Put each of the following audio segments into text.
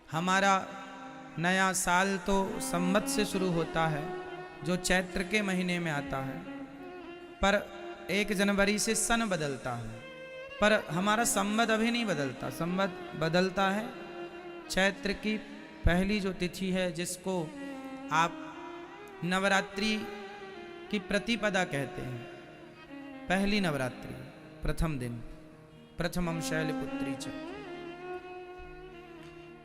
हमारा नया साल तो संवत से शुरू होता है, जो चैत्र के महीने में आता है, पर 1 जनवरी से सन बदलता है। पर हमारा संवत अभी नहीं बदलता। संवत बदलता है चैत्र की पहली जो तिथि है, जिसको आप नवरात्रि की प्रतिपदा कहते हैं। पहली नवरात्रि, प्रथम दिन, प्रथमम शैलपुत्री च,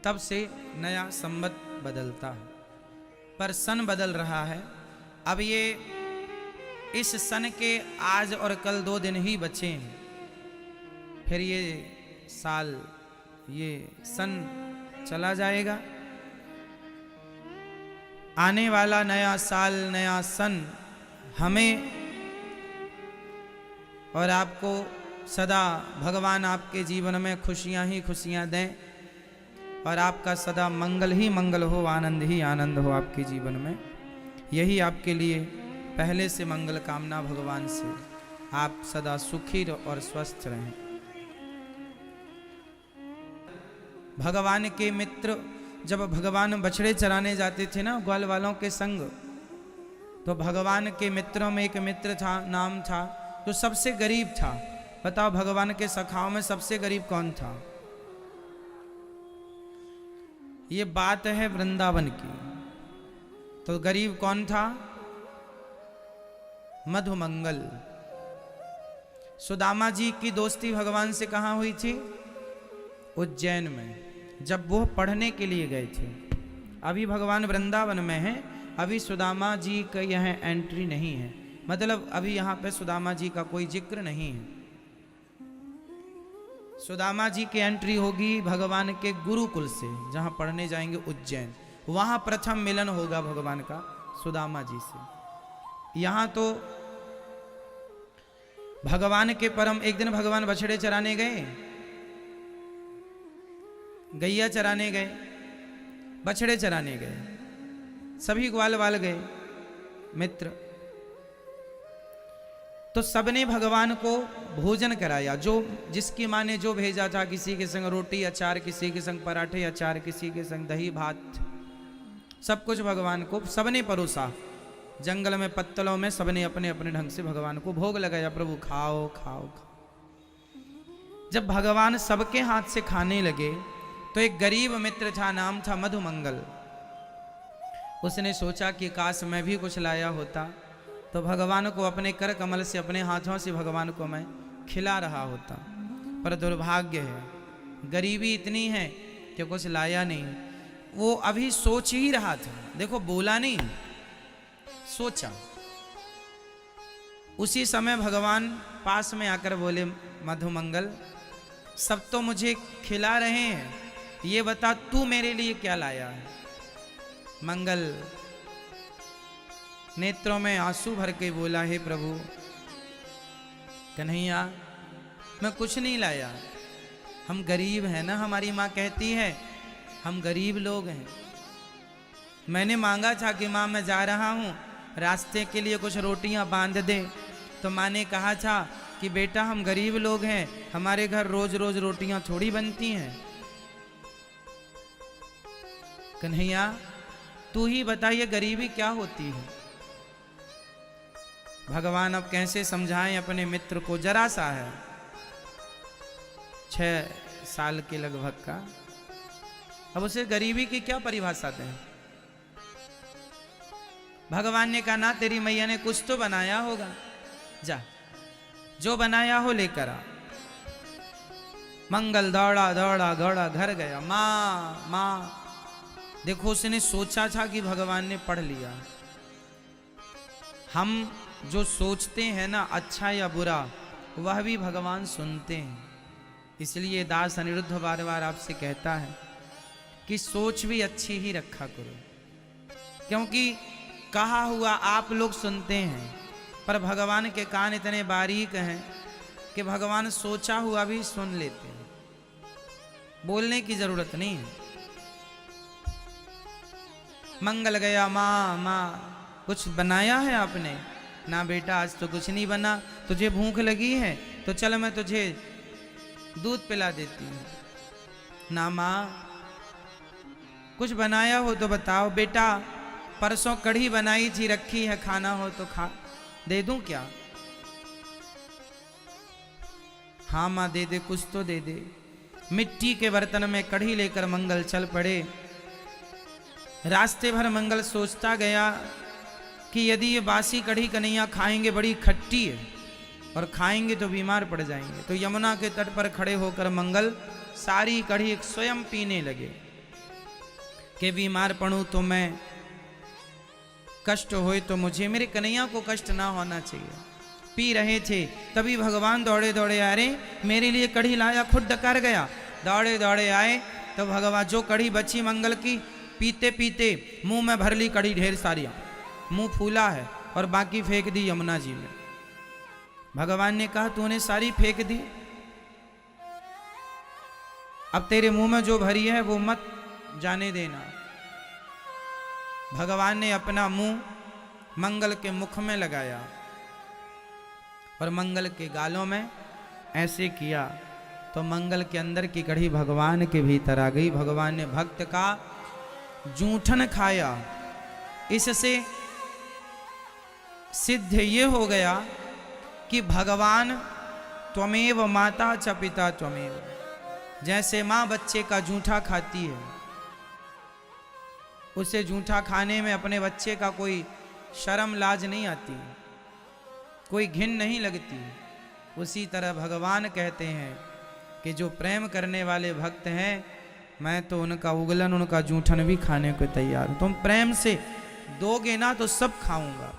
तब से नया संवत बदलता है। पर सन बदल रहा है। अब ये इस सन के आज और कल 2 दिन ही बचे हैं, फिर ये साल, ये सन चला जाएगा। आने वाला नया साल, नया सन हमें और आपको सदा भगवान आपके जीवन में खुशियां ही खुशियां दें, और आपका सदा मंगल ही मंगल हो, आनंद ही आनंद हो आपके जीवन में। यही आपके लिए पहले से मंगल कामना भगवान से। आप सदा सुखी और स्वस्थ रहें। भगवान के मित्र जब भगवान बछड़े चराने जाते थे ना ग्वाल वालों के संग, तो भगवान के मित्रों में एक मित्र था, नाम था, जो सबसे गरीब था। बताओ भगवान के सखाओं में सबसे गरीब कौन था? ये बात है वृंदावन की। तो गरीब कौन था? मधुमंगल। सुदामा जी की दोस्ती भगवान से कहाँ हुई थी? उज्जैन में, जब वो पढ़ने के लिए गए थे। अभी भगवान वृंदावन में हैं, अभी सुदामा जी का यह एंट्री नहीं है, मतलब अभी यहाँ पे सुदामा जी का कोई जिक्र नहीं है। सुदामा जी की एंट्री होगी भगवान के गुरुकुल से, जहाँ पढ़ने जाएंगे उज्जैन। वहाँ प्रथम मिलन होगा भगवान का सुदामा जी से। यहाँ तो भगवान के परम, एक दिन भगवान बछड़े चराने गए, गैया चराने गए, बछड़े चराने गए, सभी ग्वाल वाल गए मित्र। तो सबने भगवान को भोजन कराया, जो जिसकी माँ ने जो भेजा था, किसी के संग रोटी अचार, किसी के संग पराठे अचार, किसी के संग दही भात, सब कुछ भगवान को सबने परोसा। जंगल में पत्तलों में सबने अपने अपने ढंग से भगवान को भोग लगाया, प्रभु खाओ खाओ खाओ। जब भगवान सबके हाथ से खाने लगे, तो एक गरीब मित्र था, नाम था मधुमंगल। उसने सोचा कि काश मैं भी कुछ लाया होता, तो भगवान को अपने कर कमल से, अपने हाथों से भगवान को मैं खिला रहा होता। पर दुर्भाग्य है, गरीबी इतनी है कि कुछ लाया नहीं। वो अभी सोच ही रहा था, देखो बोला नहीं, सोचा। उसी समय भगवान पास में आकर बोले, मधुमंगल सब तो मुझे खिला रहे हैं, ये बता तू मेरे लिए क्या लाया है? मंगल नेत्रों में आंसू भर के बोला, हे प्रभु कन्हैया मैं कुछ नहीं लाया, हम गरीब हैं ना, हमारी माँ कहती है हम गरीब लोग हैं। मैंने मांगा था कि माँ मैं जा रहा हूँ, रास्ते के लिए कुछ रोटियाँ बांध दे। तो माँ ने कहा था कि बेटा हम गरीब लोग हैं, हमारे घर रोज रोज रोटियाँ थोड़ी बनती हैं। कन्हैया तू ही बताइए गरीबी क्या होती है? भगवान अब कैसे समझाएं अपने मित्र को, जरा सा है 6 साल के लगभग का, अब उसे गरीबी की क्या परिभाषा दें? भगवान ने कहा ना, तेरी मैया ने कुछ तो बनाया होगा, जा जो बनाया हो लेकर आ। मंगल दौड़ा दौड़ा दौड़ा घर गया। माँ माँ, देखो उसने सोचा था कि भगवान ने पढ़ लिया। हम जो सोचते हैं ना, अच्छा या बुरा, वह भी भगवान सुनते हैं। इसलिए दास अनिरुद्ध बार बार आपसे कहता है कि सोच भी अच्छी ही रखा करो, क्योंकि कहा हुआ आप लोग सुनते हैं, पर भगवान के कान इतने बारीक हैं कि भगवान सोचा हुआ भी सुन लेते हैं, बोलने की जरूरत नहीं है। मंगल गया, माँ माँ कुछ बनाया है आपने? ना बेटा आज तो कुछ नहीं बना। तुझे भूख लगी है तो चल मैं तुझे दूध पिला देती हूँ। ना माँ कुछ बनाया हो तो बताओ। बेटा परसों कढ़ी बनाई थी, रखी है, खाना हो तो खा, दे दूं क्या? हाँ माँ दे दे, कुछ तो दे दे। मिट्टी के बर्तन में कढ़ी लेकर मंगल चल पड़े। रास्ते भर मंगल सोचता गया कि यदि ये बासी कढ़ी कन्हैया खाएंगे, बड़ी खट्टी है और खाएंगे तो बीमार पड़ जाएंगे। तो यमुना के तट पर खड़े होकर मंगल सारी कढ़ी स्वयं पीने लगे कि बीमार पड़ूं तो मैं, कष्ट होए तो मुझे, मेरे कन्हैया को कष्ट ना होना चाहिए। पी रहे थे तभी भगवान दौड़े दौड़े आ रहे, मेरे लिए कढ़ी लाया, खुद डकार गया। दौड़े दौड़े आए तो भगवान, जो कढ़ी बची मंगल की, पीते पीते मुंह में भर ली कढ़ी ढेर सारी, मुंह फूला है, और बाकी फेंक दी यमुना जी में। भगवान ने कहा तूने सारी फेंक दी, अब तेरे मुंह में जो भरी है वो मत जाने देना। भगवान ने अपना मुंह मंगल के मुख में लगाया और मंगल के गालों में ऐसे किया तो मंगल के अंदर की कढ़ी भगवान के भीतर आ गई। भगवान ने भक्त का जूठन खाया। इससे सिद्ध ये हो गया कि भगवान त्वमेव माता च पिता त्वमेव। जैसे माँ बच्चे का जूठा खाती है, उसे जूठा खाने में अपने बच्चे का कोई शर्म लाज नहीं आती, कोई घिन नहीं लगती, उसी तरह भगवान कहते हैं कि जो प्रेम करने वाले भक्त हैं, मैं तो उनका उगलन, उनका जूठन भी खाने को तैयार हूं। तुम प्रेम से दोगे ना तो सब खाऊंगा।